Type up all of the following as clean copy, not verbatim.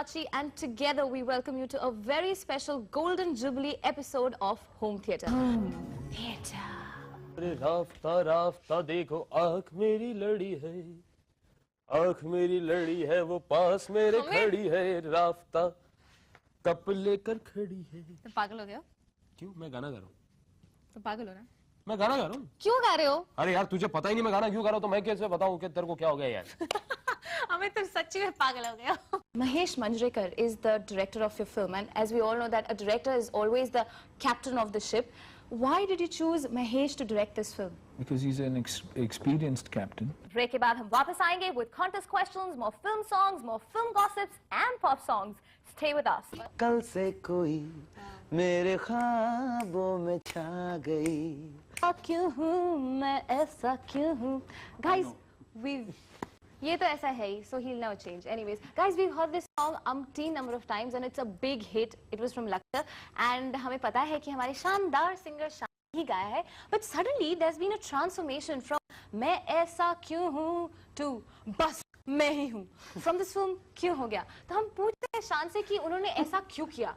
Prachi, and together we welcome you to a very special Golden Jubilee episode of Home Theatre. Home Theatre. Raabta Raabta देखो आँख मेरी लड़ी है, आँख मेरी लड़ी है, वो पास मेरे खड़ी है, राफ्ता कप लेकर खड़ी है। तो पागल हो गया? क्यों? मैं गाना गा रहा हूँ। तो पागल हो रहा? मैं गाना गा रहा हूँ। क्यों गा रहे हो? अरे यार तुझे पता ही नहीं मैं गाना क्यों गा रहा हूँ, तो मैं कैसे बताऊँ कि तेरे को क्या हो गया यार? हमें तुम सच्ची में पागल हो गया। Mahesh Manjrekar is the director of your film, and as we all know that a director is always the captain of the ship. Why did you choose Mahesh to direct this film? Because he's an experienced captain. Break के बाद हम वापस आएंगे with contest questions, more film songs, more film gossips and pop songs. Stay with us. कल से कोई मेरे ख्वाबों में छा गई। क्यों हूँ मैं ऐसा क्यों हूँ? Guys, ये तो ऐसा है ही, so he'll never change. Anyways, guys, we've heard this song umpteen number of times and it's a big hit. It was from Lakshya and हमें पता है कि हमारे शानदार सिंगर शान ही गाया है. But suddenly there's been a transformation from मैं ऐसा क्यों हूँ to बस मैं ही हूँ. From this film क्यों हो गया? तो हम पूछते हैं शान से कि उन्होंने ऐसा क्यों किया.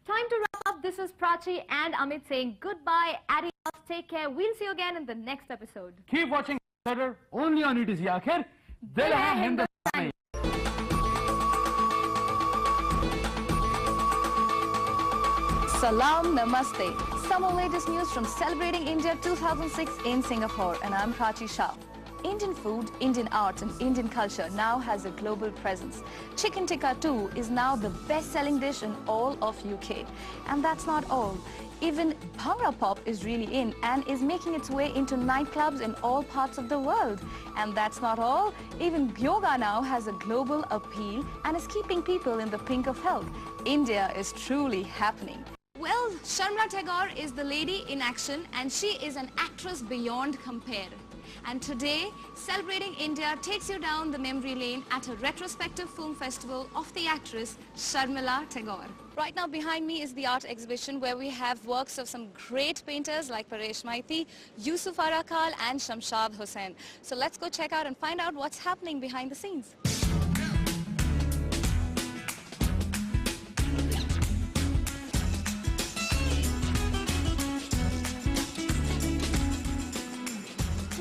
Time to wrap up. This is Prachi and Amit saying goodbye. Adios. Take care. We'll see you again in the next episode. Keep watching Theatre only on ETC. आखिर दिल है हिंदुस्तानी. Salam Namaste. Some of the latest news from Celebrating India 2006 in Singapore, and I'm Prachi Shah. Indian food, Indian art and Indian culture now has a global presence. Chicken tikka too is now the best-selling dish in all of UK. And that's not all. Even Bhangra pop is really in and is making its way into nightclubs in all parts of the world. And that's not all. Even yoga now has a global appeal and is keeping people in the pink of health. India is truly happening. Well, Sharmila Tagore is the lady in action and she is an actress beyond compare. And today, Celebrating India takes you down the memory lane at a retrospective film festival of the actress Sharmila Tagore. Right now behind me is the art exhibition where we have works of some great painters like Paresh Maiti, Yusuf Arakal and Shamshad Hussain. So let's go check out and find out what's happening behind the scenes.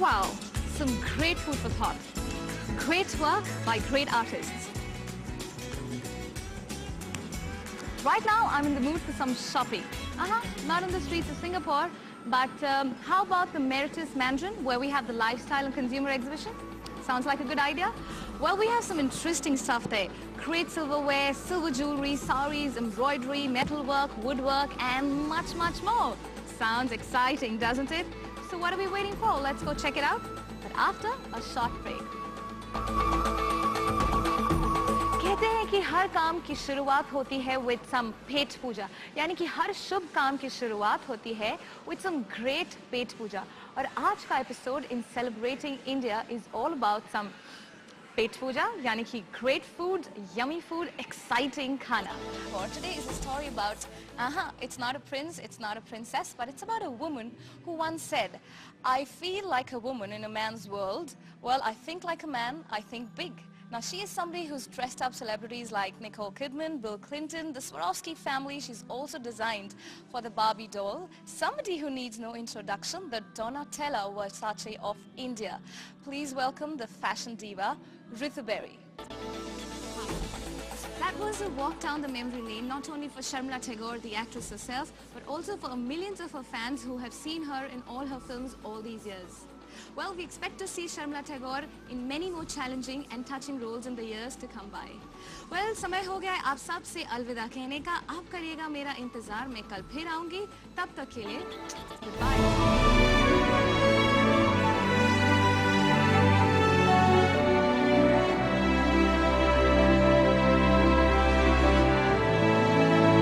Wow, some great food for thought. Great work by great artists. Right now, I'm in the mood for some shopping. Not on the streets of Singapore, but how about the Meritus Mandarin, where we have the lifestyle and consumer exhibition? Sounds like a good idea? Well, we have some interesting stuff there. Great silverware, silver jewelry, saris, embroidery, metalwork, woodwork, and much, much more. Sounds exciting, doesn't it? So what are we waiting for? Let's go check it out. But after a short break. कहते हैं कि हर काम की शुरुआत होती है with some पेट पूजा, यानी कि हर शुभ काम की शुरुआत होती है with some great पेट पूजा. और आज का episode in Celebrating India is all about some पेट पूजा, यानी कि great food, yummy food, exciting khana. For today is a story about, it's not a prince, it's not a princess, but it's about a woman who once said, I feel like a woman in a man's world. Well, I think like a man, I think big. Now, she is somebody who's dressed up celebrities like Nicole Kidman, Bill Clinton, the Swarovski family. She's also designed for the Barbie doll. Somebody who needs no introduction, the Donatella Versace of India. Please welcome the fashion diva, Ritu Berry. That was a walk down the memory lane, not only for Sharmila Tagore, the actress herself, but also for millions of her fans who have seen her in all her films all these years. Well, we expect to see Sharmila Tagore in many more challenging and touching roles in the years to come by. Well, समय हो गया है आप सब से अलविदा कहने का. आप करिएगा मेरा इंतजार, मैं कल फिर आऊंगी. तब तक के लिए goodbye.